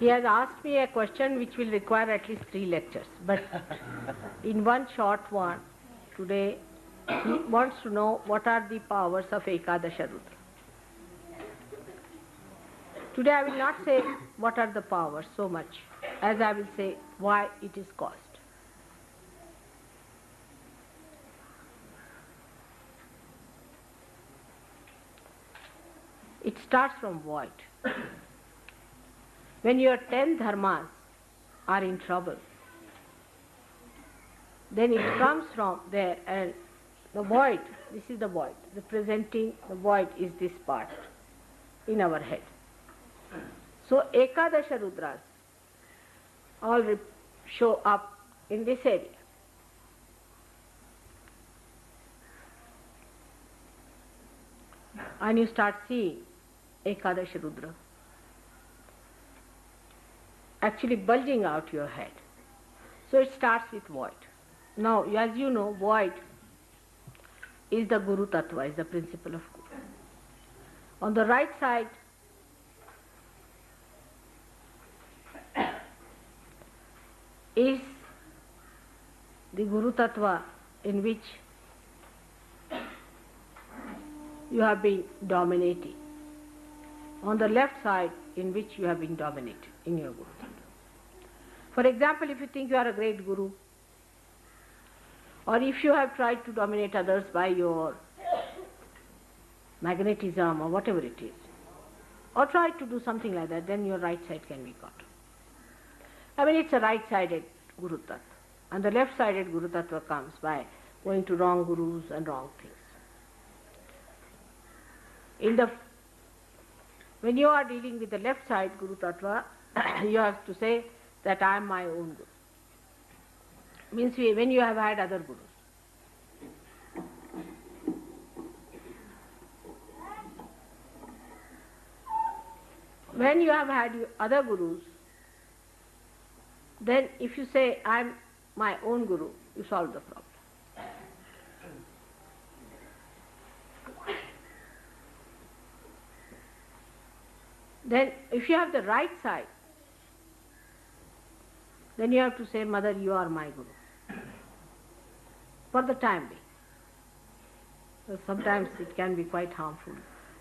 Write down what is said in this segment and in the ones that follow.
He has asked me a question which will require at least 3 lectures, but in one short one, today, he wants to know what are the powers of Ekadesha Rudra. Today I will not say what are the powers so much, as I will say why it is caused. It starts from void. When your 10 dharmas are in trouble, then it comes from there, and the void, this is the void, representing the void is this part in our head. So Ekadesha Rudras all show up in this area. And you start seeing Ekadesha Rudra actually bulging out your head. So it starts with void. Now, as you know, void is the Guru Tattva, is the principle of Guru. On the right side is the Guru Tattva in which you have been dominating. On the left side in which you have been dominated in your Guru Tattva. For example, if you think you are a great Guru, or if you have tried to dominate others by your magnetism or whatever it is, or tried to do something like that, then your right side can be got. I mean, it's a right-sided Guru Tattva. And the left-sided Guru Tattva comes by going to wrong gurus and wrong things. When you are dealing with the left side Guru Tattva, you have to say that I am my own Guru. Means when you have had other Gurus. When you have had other Gurus, then if you say I am my own Guru, you solve the problem. Then if you have the right side, then you have to say, Mother, you are my Guru. For the time being. So sometimes it can be quite harmful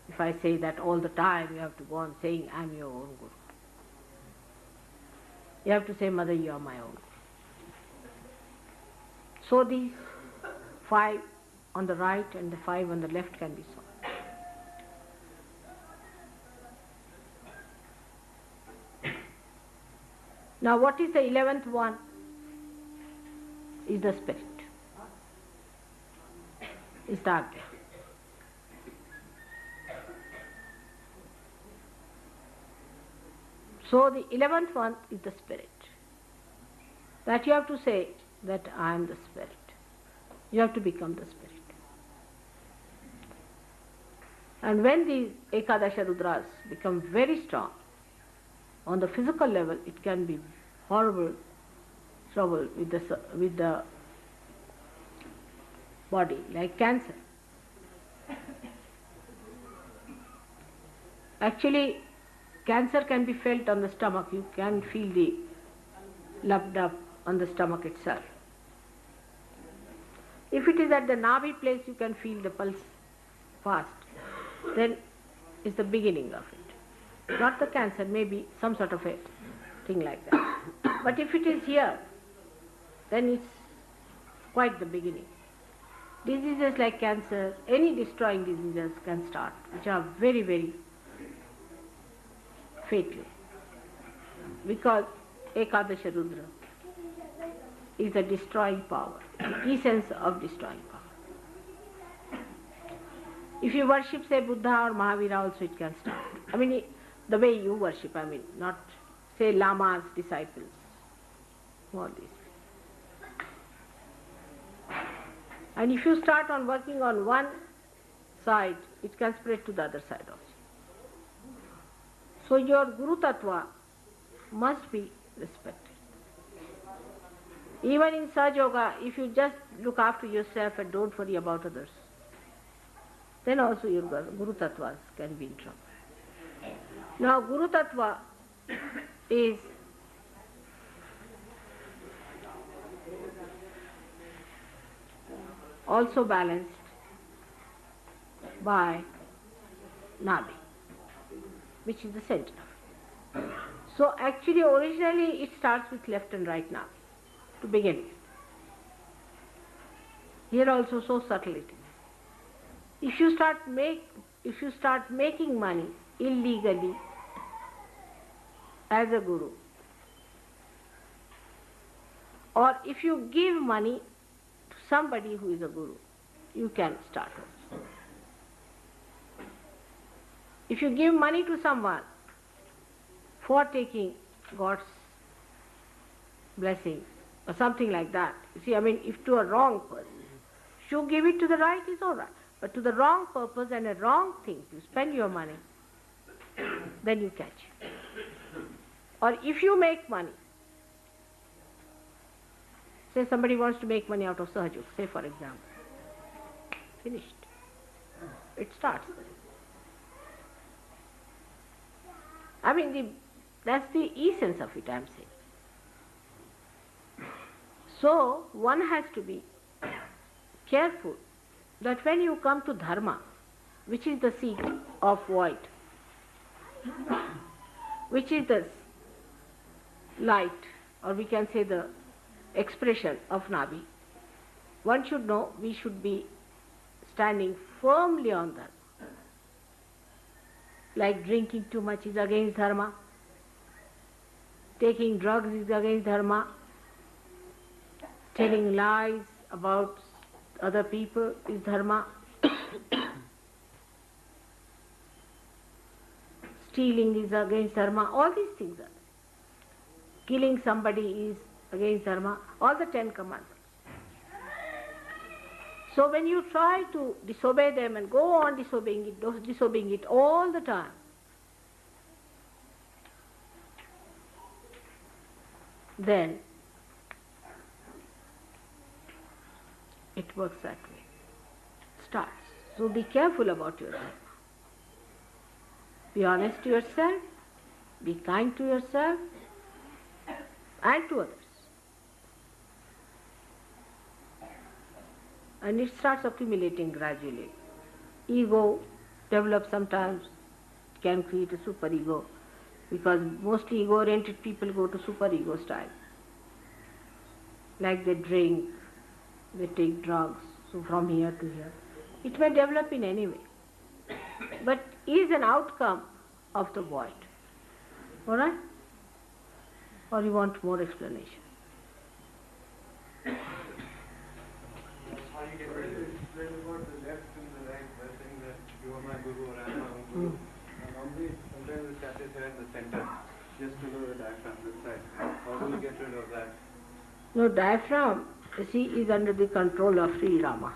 if I say that all the time. You have to go on saying, I am your own Guru. You have to say, Mother, you are my own Guru. So these 5 on the right and the 5 on the left can be solved. Now what is the 11th one? Is the spirit. Is the Agya. So the 11th one is the spirit. That you have to say that I am the spirit. You have to become the spirit. And when these Ekadesha Rudras become very strong, on the physical level, it can be horrible trouble with the body, like cancer. Actually, cancer can be felt on the stomach. You can feel the lumped up on the stomach itself. If it is at the Navi place, you can feel the pulse fast. Then it's the beginning of it. Not the cancer, maybe some sort of a thing like that. But if it is here, then it's quite the beginning. Diseases like cancer, any destroying diseases can start, which are very, very fatal. Because Ekadesha Rudra is a destroying power, the essence of destroying power. If you worship, say, Buddha or Mahavira also, it can start. I mean, the way you worship, I mean, not, say, Lama's disciples, all these. And if you start on working on one side, it can spread to the other side also. So your Guru Tattva must be respected. Even in Sahaja Yoga, if you just look after yourself and don't worry about others, then also your Guru Tattvas can be in trouble. Now Guru Tattva is also balanced by Nabi, which is the center of it. So actually originally it starts with left and right Nabi to begin with. Here also so subtle it is. If you start making money illegally as a guru, or if you give money to somebody who is a guru, you can start also. If you give money to someone for taking God's blessing or something like that, you see, I mean, if to a wrong person, if you give it to the right, it's all right. But to the wrong purpose and a wrong thing, you spend your money, then you catch it. Or if you make money, say somebody wants to make money out of Sahaja Yoga, say for example, finished. It starts. I mean, that's the essence of it, I am saying. So, one has to be careful that when you come to Dharma, which is the seat of void, which is the light, or we can say the expression of Nabi, one should know we should be standing firmly on Dharma. Like drinking too much is against Dharma, taking drugs is against Dharma, telling lies about other people is Dharma, stealing is against Dharma, all these things are. Killing somebody is against Dharma, all the 10 commandments. So when you try to disobey them and go on disobeying it all the time, then it works that way. Starts. So be careful about your dharma. Be honest to yourself, be kind to yourself and to others. And it starts accumulating gradually. Ego develops sometimes, can create a superego, because mostly ego-oriented people go to superego style. Like they drink, they take drugs, so from here to here. It may develop in any way, but is an outcome of the void. All right? Or you want more explanation? How you get rid of it? Explain about the left and the right by saying that you are my guru or I am my own guru. Normally, sometimes the chapter is here in the center, just below the diaphragm, this side. How do we get rid of that? No, diaphragm, you see, is under the control of Sri Rama.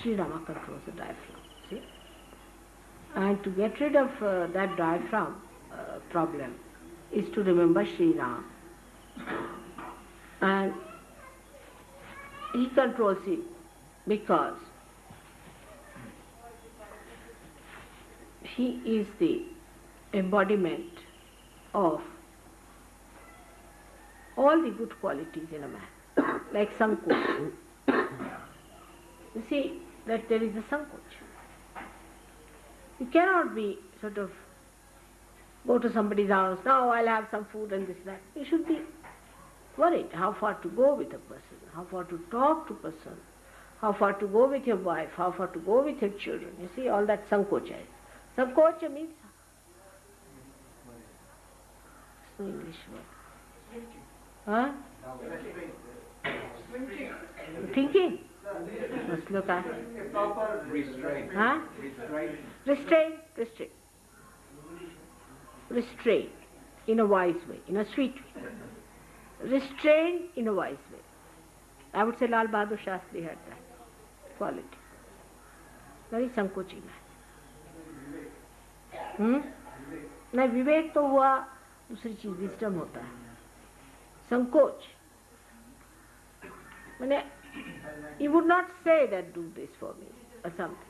Sri Rama controls the diaphragm, see? And to get rid of that diaphragm problem is to remember Sri Rama. And he controls it because he is the embodiment of all the good qualities in a man, like Sankoch. You see that there is a Sankoch. You cannot be sort of go to somebody's house, now I'll have some food and this, that. You should be worried how far to go with a person, how far to talk to a person, how far to go with your wife, how far to go with your children. You see, all that Sankocha is. Sankocha means no English word. Huh? Thinking. Let's look at Restraint. huh? Restraint. Restrain in a wise way, in a sweet way. Restrain in a wise way. I would say Lal Bahadur Shastri had that quality. Very Sankochi man. नहीं, विवेक तो हुआ दूसरी चीज, wisdom होता है. संकोच मैंने, you would not say that do this for me or something.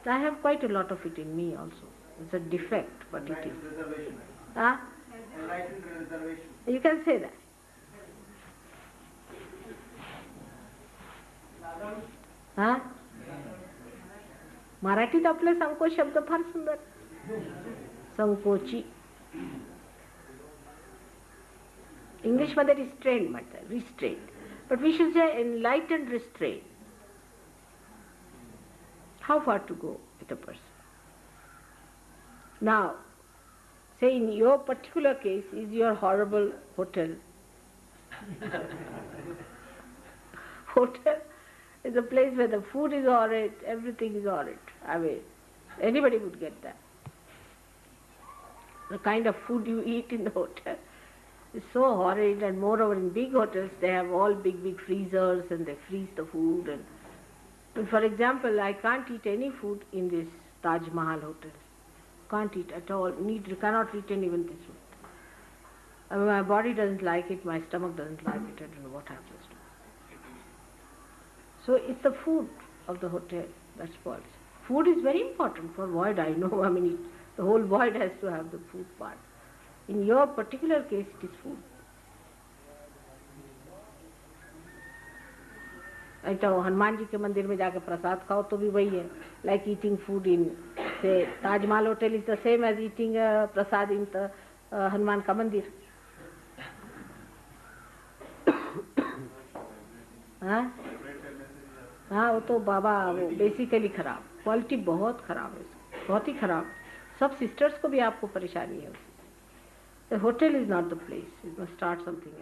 I have quite a lot of it in me also. It's a defect, but it is. Reservation. Huh? Enlightened reservation. You can say that. Huh? मराठीत आपले संकोच शब्द फार सुंदर. संकोची. English मध्ये restraint म्हणतात, restraint. But we should say enlightened restraint. How far to go with a person? Now, say in your particular case is your horrible hotel. Hotel is a place where the food is horrid, everything is horrid. I mean, anybody would get that. The kind of food you eat in the hotel is so horrid, and moreover in big hotels they have all big freezers and they freeze the food. And for example, I can't eat any food in this Taj Mahal hotel. Can't eat at all. Cannot retain even this food. I mean, my body doesn't like it, my stomach doesn't like it, I don't know what happens to it. So it's the food of the hotel that spoils. Food is very important for void, I know. I mean, the whole void has to have the food part. In your particular case, it is food. तो हनुमान जी के मंदिर में जाकर प्रसाद खाओ तो भी वही है. Like eating food in, say, Taj Mahal hotel is the same as eating prasad in the Hanuman का मंदिर. हाँ हाँ, वो तो बाबा वो बेसिकली खराब, क्वालिटी बहुत खराब है, बहुत ही खराब. सब सिस्टर्स को भी आपको परेशानी है. The hotel is not the place. You must start something else.